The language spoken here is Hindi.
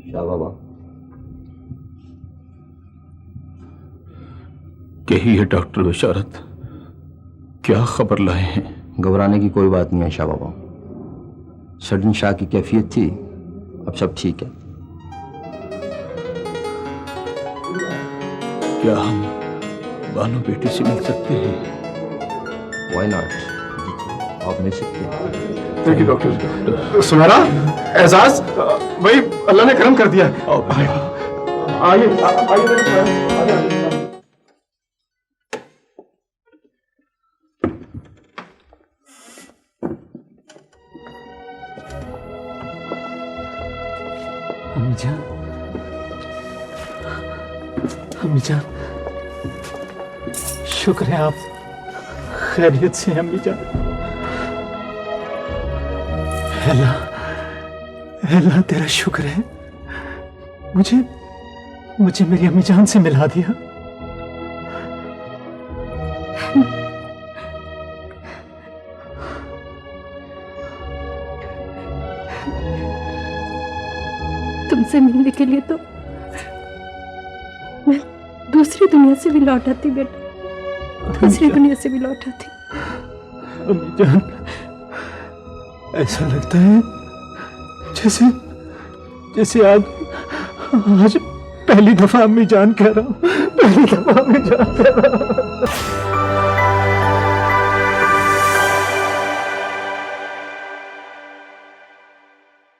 शाह बाबा। यही है डॉक्टर बशारत, क्या खबर लाए हैं? घबराने की कोई बात नहीं है शाह बाबा। सडन शाह की कैफियत थी, अब सब ठीक है। क्या हम बानो बेटी से मिल सकते हैं? वाई नॉट, आप मिल सकते हैं। Thank you doctor. Sumera, Ejaz, भाई अल्लाह ने करम कर दिया। आइए आइए। अम्मी जान, अम्मी जान, शुक्र है आप खैरियत से हैं अम्मी जान। अल्लाह अल्लाह तेरा शुक्र है, मुझे मेरी अम्मी जान से मिला दिया। तुमसे मिलने के लिए तो मैं दूसरी दुनिया से भी लौट आती बेटा, दूसरी दुनिया से भी लौट आती। अम्मी जान, ऐसा लगता है जैसे आज पहली दफा अम्मी जान कह रहा हूँ, पहली दफा अम्मी जान कह रहा हूँ।